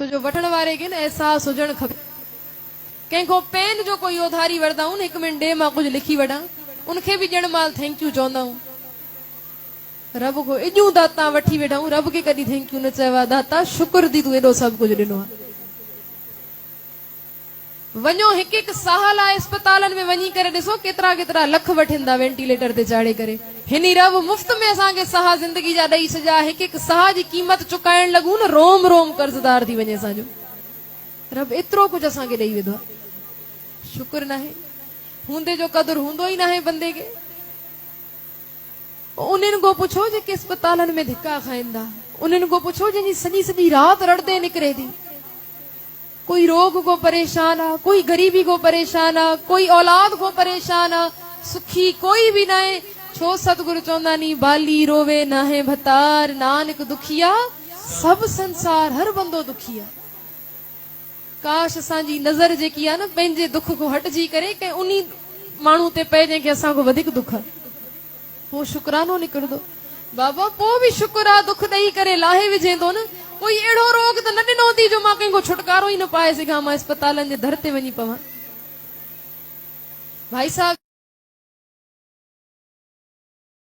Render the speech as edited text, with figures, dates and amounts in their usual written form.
छो जो वठण वारे खे न एहसास हुजण खपे। कंहिंखो पेन जो कोई उधारी वठंदा आहियूं न, 1 मिंट ॾे मां कुझु लिखी वठां, उनखे बि ॼण महिल थैंक यू चवंदा आहियूं। रब को एॾियूं दाता वठी वेठा आहियूं, रब खे कॾहिं थैंक यू न चयो आहे। दाता शुक्र थी तूं एॾो सभु कुझु ॾिनो आहे। वञो हिकु हिकु साह लाइ अस्पतालनि में वञी करे ॾिसो केतिरा केतिरा लख वठनि था वेंटिलेटर ते चाढ़े करे। हिन रब मुफ़्त में असांखे साह ज़िंदगी जा ॾेई छॾिया। हिकु हिकु साह जी क़ीमत चुकाइण लॻूं न, रोम रोम कर्ज़दार थी वञे असांजो। रब एतिरो कुझु असांखे ॾेई वेंदो आहे, शुक्र न आहे। हूंदे जो क़दुरु हूंदो ई न आहे बंदे खे। उन्हनि को पुछो जेके अस्पतालनि में धिका खाइनि था, उन्हनि को पुछो जंहिंजी सॼी सॼी राति रड़दे निकिरे थी। कोई रोग को परेशान आहे, कोई गरीबी को परेशान आहे, कोई औलाद को परेशान आहे, सुखी कोई भी न आहे। छो सतगुरु चवंदा नी बाली रोवे ना है भतार, नानक दुखिया सब संसार, हर बंदो दुखी आहे। काश असांजी नज़र जेकी आहे न पंहिंजे दुख को हटजी करे कंहिं उन्ही माण्हू ते पए जंहिंखे असांखो वधीक दुख आहे, पोइ शुक्रानो निकिरंदो। बाबा पोइ बि शुक्र आहे, दुख ॾेई करे लाहे विझे थो न। कोई अहिड़ो रोग त न ॾिनो थी जो मां कंहिंखो छुटकारो ई न पाए सघां, मां अस्पतालनि जे दर ते वञी पवां। भाई साहब